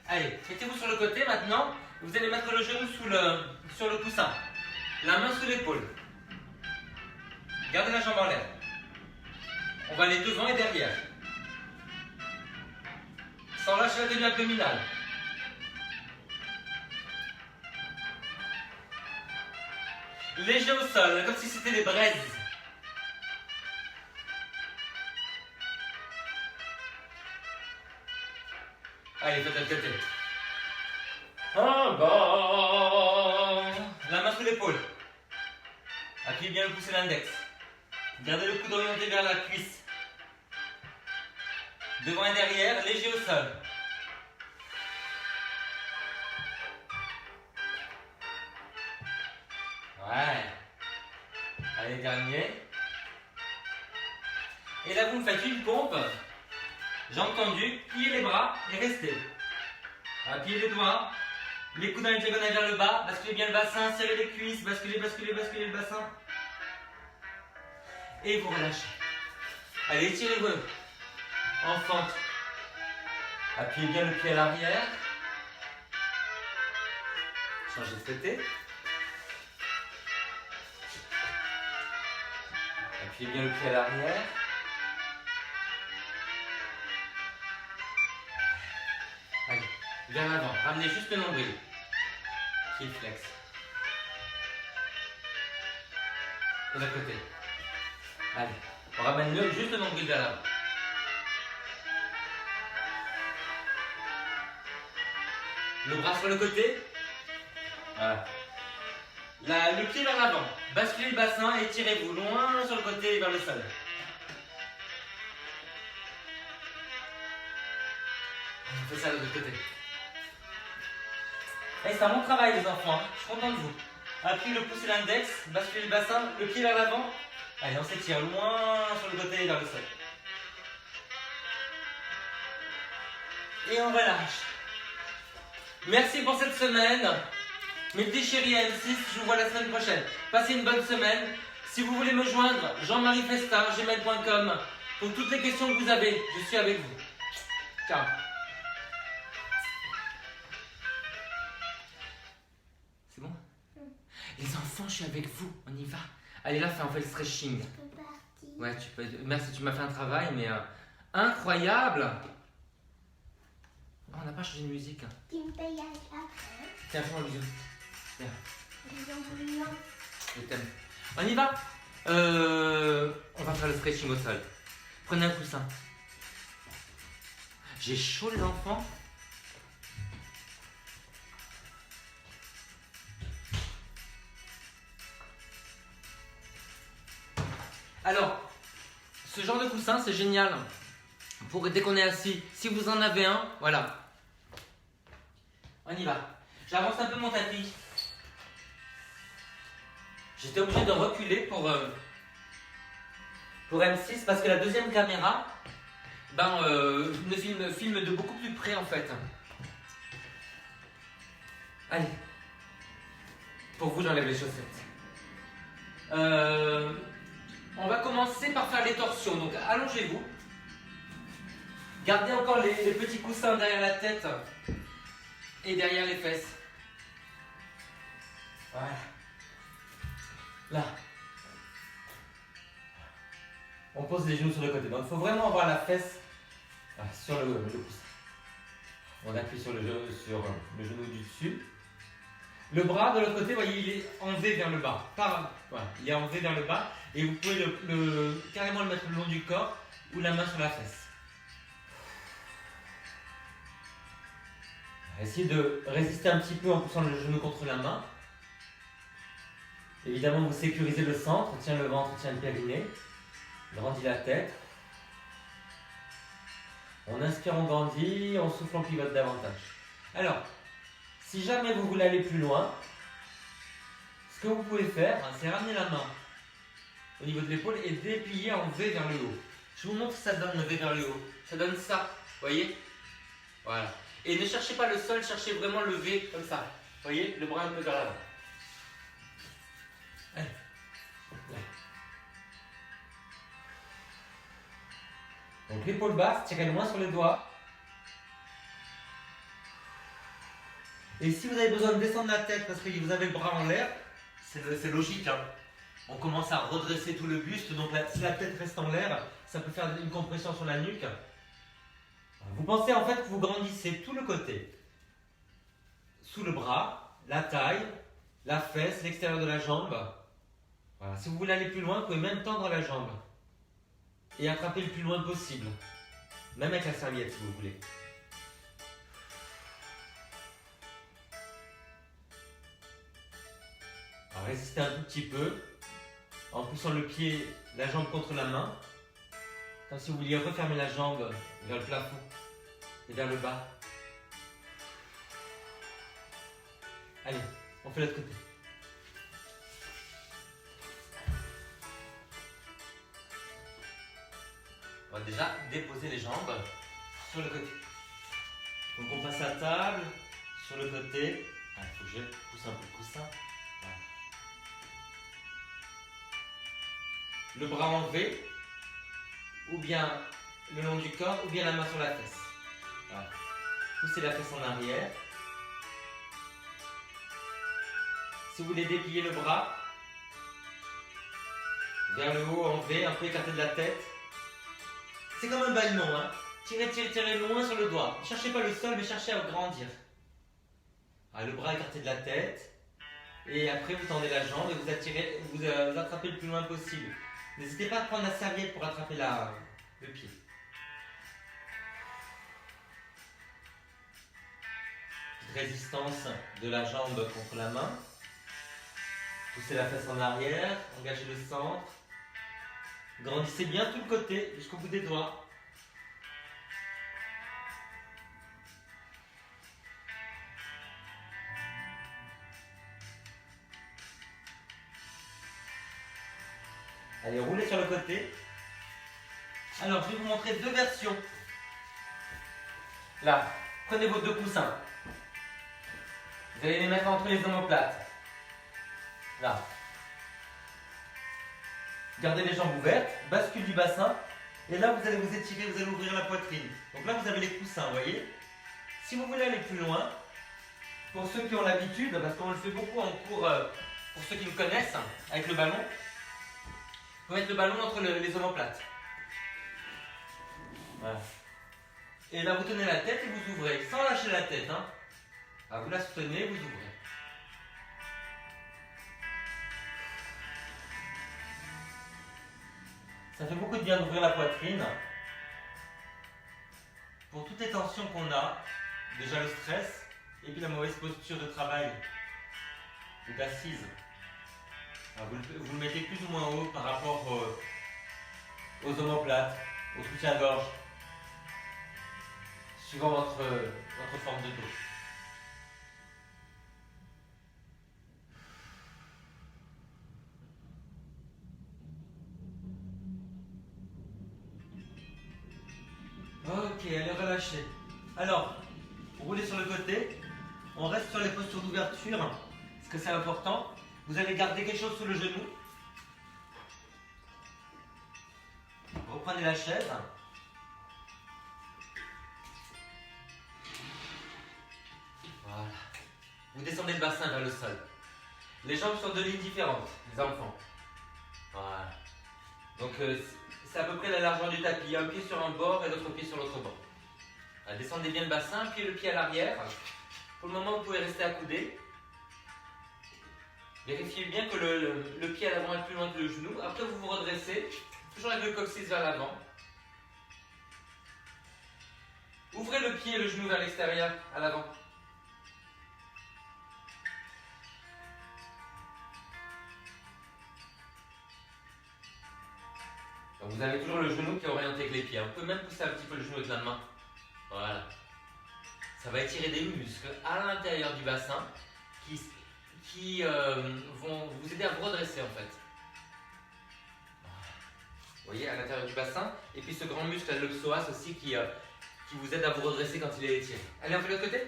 Allez, mettez-vous sur le côté maintenant. Vous allez mettre le genou sur le coussin. La main sous l'épaule. Gardez la jambe en l'air. On va aller devant et derrière. Sans lâcher la tenue abdominale. Léger au sol, comme si c'était des braises. Allez, faites de côté. En bas. La main sous l'épaule. Appuyez bien le pouce et l'index. Gardez le coude orienté vers la cuisse. Devant et derrière, léger au sol. Ouais. Allez, dernier. Et là, vous me faites une pompe. Jambes tendues, pliez les bras et restez. Appuyez les doigts. Les coudes dans les diagonales vers le bas. Basculez bien le bassin, serrez les cuisses. Basculez, basculez, basculez le bassin. Et vous relâchez. Allez, étirez-vous. En fente. Appuyez bien le pied à l'arrière. Changez de côté. Appuyez bien le pied à l'arrière. Allez, vers l'avant. Ramenez juste le nombril. Pied flex. De l'autre côté. Allez, on ramène juste le nombril vers l'avant. Le bras sur le côté. Voilà. Le pied vers l'avant. Basculez le bassin et tirez-vous loin sur le côté vers le sol. On fait ça de l'autre côté. Et c'est un bon travail les enfants, hein. Je suis content de vous. Appuyez le pouce et l'index, basculez le bassin, le pied vers l'avant. Allez, on s'étire loin sur le côté et vers le sol. Et on relâche. Merci pour cette semaine. Mes petits chéris à M6, je vous vois la semaine prochaine. Passez une bonne semaine. Si vous voulez me joindre, jean-marie-festin@gmail.com pour toutes les questions que vous avez. Je suis avec vous. Ciao. C'est bon? Les enfants, je suis avec vous. On y va. Allez, là, on fait le stretching.
Je peux partir.
Ouais, tu peux. Merci, tu m'as fait un travail, mais incroyable. Oh, on n'a pas changé de musique.
Tu me payes après.
Tiens, fais-moi un bisou. Tiens,
Les embryons.
je t'aime. On y va. On va faire le stretching au sol. Prenez un coussin. J'ai chaud, les enfants. Alors, ce genre de coussin, c'est génial. Pour dès qu'on est assis, si vous en avez un, voilà. On y va. J'avance un peu mon tapis. J'étais obligé de reculer pour M6 parce que la deuxième caméra filme de beaucoup plus près en fait. Allez. Pour vous, j'enlève les chaussettes. On va commencer par faire les torsions. Donc allongez-vous. Gardez encore les petits coussins derrière la tête et derrière les fesses. Voilà. Là. On pose les genoux sur le côté. Donc il faut vraiment avoir la fesse sur le coussin. On appuie sur le genou du dessus. Le bras de l'autre côté, vous voyez, il est en V vers le bas. Voilà, il est en V vers le bas. Et vous pouvez carrément le mettre le long du corps ou la main sur la fesse. Essayez de résister un petit peu en poussant le genou contre la main. Évidemment, vous sécurisez le centre, tiens le ventre, tiens le périnée. Grandis la tête. On inspire, on grandit, on souffle, on pivote davantage. Alors, si jamais vous voulez aller plus loin, ce que vous pouvez faire, c'est ramener la main au niveau de l'épaule et déplier en V vers le haut. Je vous montre ce que ça donne le V vers le haut. Ça donne ça, vous voyez? Voilà. Et ne cherchez pas le sol, cherchez vraiment le V comme ça. Vous voyez? Le bras un peu vers l'avant. Allez. Là. Donc l'épaule basse, tirez loin sur les doigts. Et si vous avez besoin de descendre la tête parce que vous avez le bras en l'air, c'est logique. Hein. On commence à redresser tout le buste, donc si la tête reste en l'air, ça peut faire une compression sur la nuque. Vous pensez en fait que vous grandissez tout le côté. Sous le bras, la taille, la fesse, l'extérieur de la jambe. Voilà. Si vous voulez aller plus loin, vous pouvez même tendre la jambe. Et attraper le plus loin possible. Même avec la serviette si vous voulez. Alors, résistez un tout petit peu en poussant le pied, la jambe contre la main. Comme si vous vouliez refermer la jambe vers le plafond et vers le bas. Allez, on fait l'autre côté. On va déjà déposer les jambes sur le côté. Donc on passe à table, sur le côté. Il faut que je pousse un peu le coussin. Voilà. Le bras en V, ou bien le long du corps, ou bien la main sur la fesse. Voilà. Poussez la fesse en arrière. Si vous voulez déplier le bras, vers le haut en V, un peu écarté de la tête. C'est comme un ballon, hein. Tirez, tirez, tirez loin sur le doigt. Ne cherchez pas le sol, mais cherchez à grandir. Alors, le bras écarté de la tête. Et après, vous tendez la jambe et vous attirez, vous attrapez le plus loin possible. N'hésitez pas à prendre la serviette pour attraper le pied. Petite résistance de la jambe contre la main. Poussez la fesse en arrière, engagez le centre. Grandissez bien tout le côté jusqu'au bout des doigts. Allez, roulez sur le côté. Alors, je vais vous montrer deux versions. Là, prenez vos deux coussins. Vous allez les mettre entre les omoplates. Là. Gardez les jambes ouvertes, bascule du bassin. Et là, vous allez vous étirer, vous allez ouvrir la poitrine. Donc là, vous avez les coussins, vous voyez. Si vous voulez aller plus loin, pour ceux qui ont l'habitude, parce qu'on le fait beaucoup en cours, pour ceux qui me connaissent, avec le ballon, vous pouvez mettre le ballon entre les omoplates. Voilà. Et là, vous tenez la tête et vous ouvrez, sans lâcher la tête. Hein. Ah, vous la soutenez, vous ouvrez. Ça fait beaucoup de bien d'ouvrir la poitrine. Pour toutes les tensions qu'on a, déjà le stress, et puis la mauvaise posture de travail ou d'assise. Vous le mettez plus ou moins haut par rapport aux omoplates, au soutien-gorge, suivant votre forme de dos. Ok, allez relâchez. Alors, roulez sur le côté. On reste sur les postures d'ouverture, parce que c'est important. Vous allez garder quelque chose sous le genou. Reprenez la chaise. Voilà. Vous descendez le bassin vers le sol. Les jambes sont de lignes différentes, les enfants. Voilà. Donc, c'est à peu près la largeur du tapis. Un pied sur un bord et l'autre pied sur l'autre bord. Alors, descendez bien le bassin, puis le pied à l'arrière. Pour le moment, vous pouvez rester accoudé. Vérifiez bien que le pied à l'avant est plus loin que le genou. Après, vous vous redressez, toujours avec le coccyx vers l'avant. Ouvrez le pied et le genou vers l'extérieur, à l'avant. Vous avez toujours le genou qui est orienté avec les pieds. Vous pouvez même pousser un petit peu le genou avec la main. Voilà. Ça va étirer des muscles à l'intérieur du bassin qui vont vous aider à vous redresser en fait. Vous voyez, à l'intérieur du bassin. Et puis ce grand muscle, le psoas aussi, qui vous aide à vous redresser quand il est étiré. Allez, on fait de l'autre côté.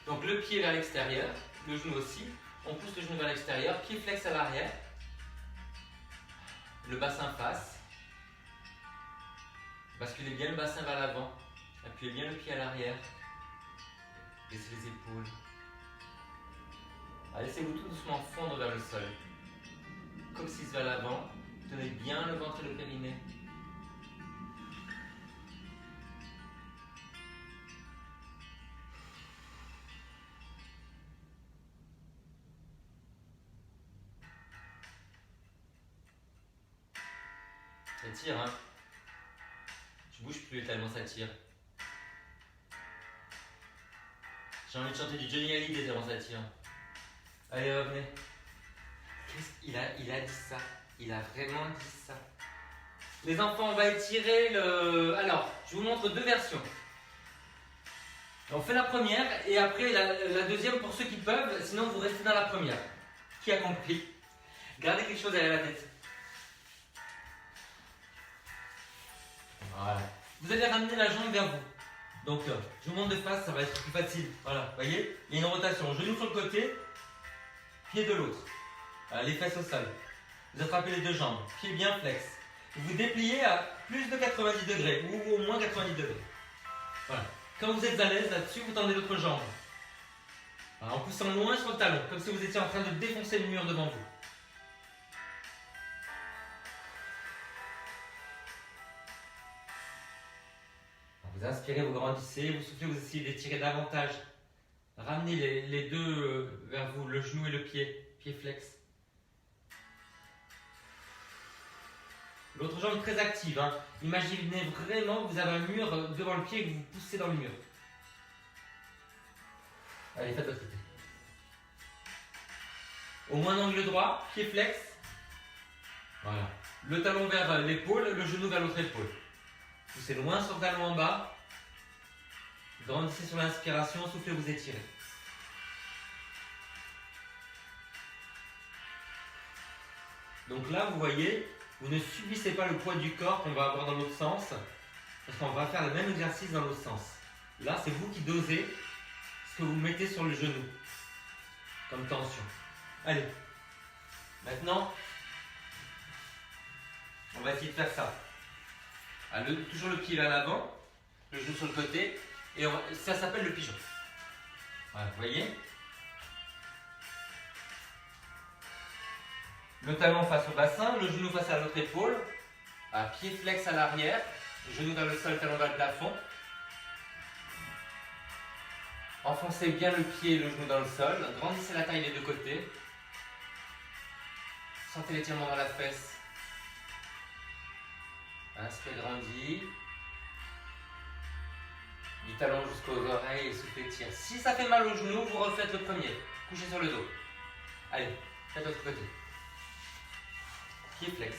Donc le pied vers l'extérieur, le genou aussi. On pousse le genou vers l'extérieur, pied flex à l'arrière. Le bassin face. Basculez bien le bassin vers l'avant. Appuyez bien le pied à l'arrière. Baissez les épaules. Laissez-vous tout doucement fondre vers le sol. Coccyx vers l'avant. Tenez bien le ventre et le périnée. Ça tire, hein. Je bouge plus tellement ça tire. J'ai envie de chanter du Johnny Hallyday tellement ça tire. Allez, revenez. Il a dit ça. Il a vraiment dit ça. Les enfants, on va étirer le... Alors, je vous montre deux versions. On fait la première et après la deuxième pour ceux qui peuvent. Sinon, vous restez dans la première. Qui a compris? Gardez quelque chose derrière la tête. Voilà. Vous allez ramener la jambe vers vous. Donc, je vous montre de face, ça va être plus facile. Voilà, vous voyez? Il y a une rotation. Genou sur le côté, pied de l'autre. Voilà, les fesses au sol. Vous attrapez les deux jambes, pied bien flex. Vous dépliez à plus de 90 degrés ou au moins 90 degrés. Voilà. Quand vous êtes à l'aise là-dessus, vous tendez l'autre jambe. Voilà, en poussant loin sur le talon, comme si vous étiez en train de défoncer le mur devant vous. Vous inspirez, vous grandissez, vous soufflez, vous essayez d'étirer davantage. Ramenez les deux vers vous, le genou et le pied, pied flex. L'autre jambe très active. Hein. Imaginez vraiment que vous avez un mur devant le pied et que vous poussez dans le mur. Allez, faites de l'autre côté. Au moins angle droit, pied flex. Voilà. Le talon vers l'épaule, le genou vers l'autre épaule. Poussez loin sur le talon en bas. Grandissez sur l'inspiration, soufflez, vous étirez. Donc là, vous voyez, vous ne subissez pas le poids du corps qu'on va avoir dans l'autre sens, parce qu'on va faire le même exercice dans l'autre sens. Là, c'est vous qui dosez ce que vous mettez sur le genou, comme tension. Allez, maintenant, on va essayer de faire ça. Toujours le pied vers l'avant, le genou sur le côté, et ça s'appelle le pigeon. Voilà, vous voyez? Le talon face au bassin, le genou face à l'autre épaule, pied flex à l'arrière, genou vers le sol, talon vers le plafond. Enfoncez bien le pied et le genou dans le sol, grandissez la taille des deux côtés. Sentez l'étirement dans la fesse. Inspirez, grandit. Du talon jusqu'aux oreilles et soufflez, tire. Si ça fait mal au genou, vous refaites le premier. Couchez sur le dos. Allez, faites l'autre côté. Pied flex.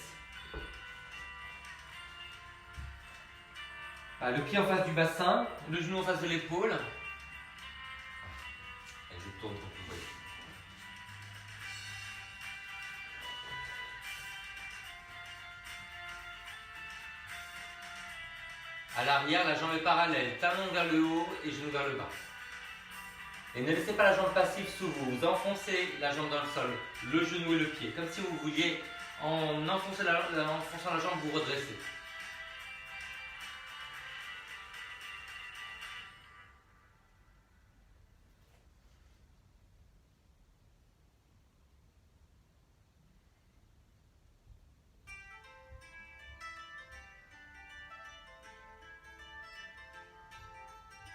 Le pied en face du bassin, le genou en face de l'épaule. Et je tourne pour que vous voyez. À l'arrière, la jambe est parallèle, talon vers le haut et genou vers le bas. Et ne laissez pas la jambe passive sous vous. Vous enfoncez la jambe dans le sol, le genou et le pied, comme si vous vouliez, en enfonçant la jambe, vous redresser.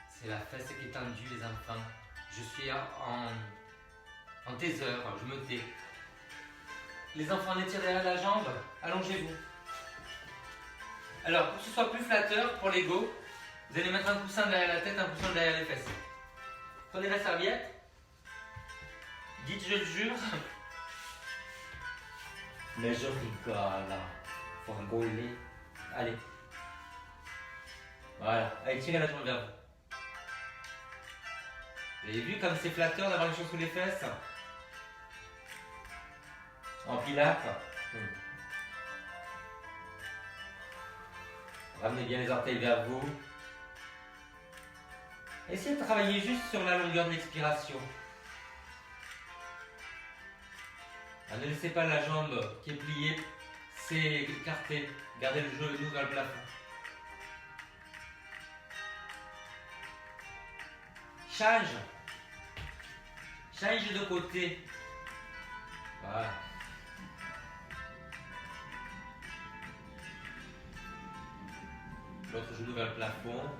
C'est la fesse qui est tendue, les enfants. Je suis en taiseur, je me tais. Les enfants, étirez derrière la jambe, allongez-vous. Alors, pour que ce soit plus flatteur pour l'ego, vous allez mettre un coussin derrière la tête, un coussin derrière les fesses. Prenez la serviette. Dites je le jure. Mais je rigole. Faut rigoler. Allez. Voilà. Allez, tirez la jambe vers vous. Vous avez vu comme c'est flatteur d'avoir les choses sous les fesses? En pilates. Ramenez bien les orteils vers vous. Essayez de travailler juste sur la longueur de l'expiration. Ne laissez pas la jambe qui est pliée s'écarter. Gardez le genou vers le plafond. Change. Change de côté. Voilà. L'autre genou vers le plafond.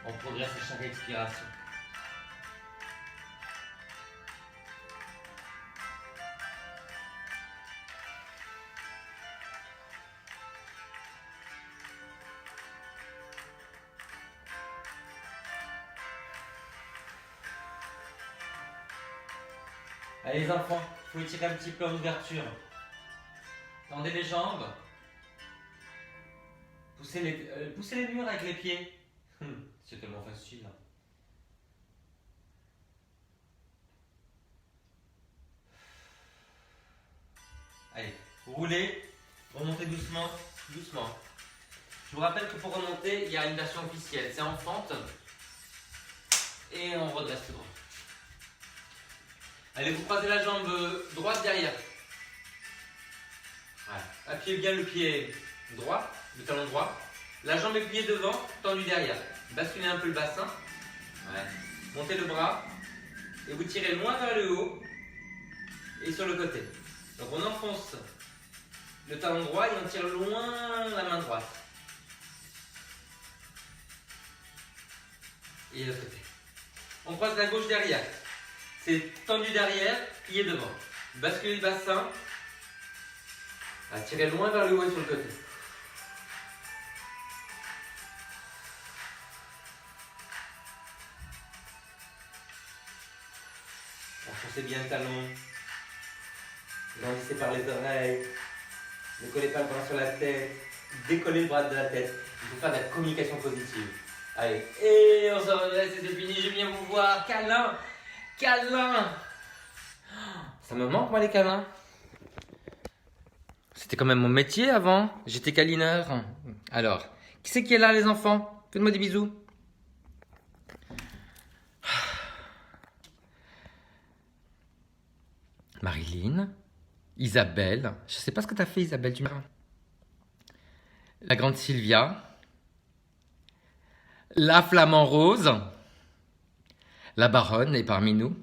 On progresse à chaque expiration. Allez les enfants, il faut étirer un petit peu en ouverture. Tendez les jambes. Poussez les murs avec les pieds. C'est tellement facile. Allez, roulez, remontez doucement, doucement. Je vous rappelle que pour remonter, il y a une version officielle. C'est en fente. Et on redresse tout droit. Allez, vous croisez la jambe droite derrière. Voilà. Appuyez bien le pied droit, le talon droit. La jambe est pliée devant, tendue derrière. Basculez un peu le bassin. Ouais. Montez le bras. Et vous tirez loin vers le haut. Et sur le côté. Donc on enfonce le talon droit et on tire loin la main droite. Et de l'autre côté. On croise la gauche derrière. C'est tendu derrière, plié devant. Basculez le bassin. Tirez loin vers le haut et sur le côté. Enfoncez bien le talon. Grandissez par les oreilles. Ne collez pas le bras sur la tête. Décollez le bras de la tête. Il faut faire de la communication positive. Allez, et on se remet, c'est fini, je viens vous voir. Câlin, câlin. Ça me manque, moi, les câlins. C'était quand même mon métier avant. J'étais câlineur. Alors, qui c'est qui est là, les enfants? Faites-moi des bisous. Marilyn, Isabelle. Je sais pas ce que tu as fait, Isabelle. La grande Sylvia. La flamant rose. La baronne est parmi nous.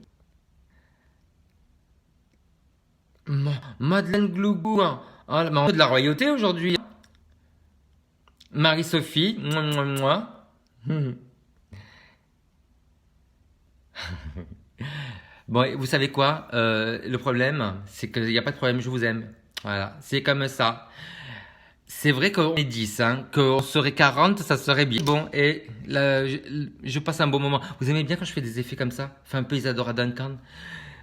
Madeleine Glougou. Oh, de la royauté aujourd'hui. Marie-Sophie. Moi. Bon, vous savez quoi? Le problème, c'est qu'il n'y a pas de problème, je vous aime. Voilà, c'est comme ça. C'est vrai qu'on est 10, hein, qu'on serait 40, ça serait bien. Bon, et là, je passe un bon moment. Vous aimez bien quand je fais des effets comme ça? Enfin, un peu Isadora Duncan.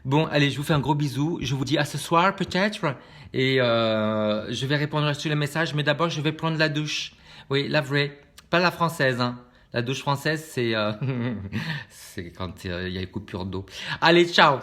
Bon, allez, je vous fais un gros bisou. Je vous dis à ce soir, peut-être. Et je vais répondre sur les messages, mais d'abord, je vais prendre la douche. Oui, la vraie, pas la française, hein. La douche française, c'est c'est quand il y a une coupure d'eau. Allez, ciao!